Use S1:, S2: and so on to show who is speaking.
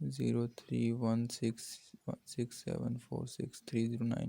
S1: 031667463009۔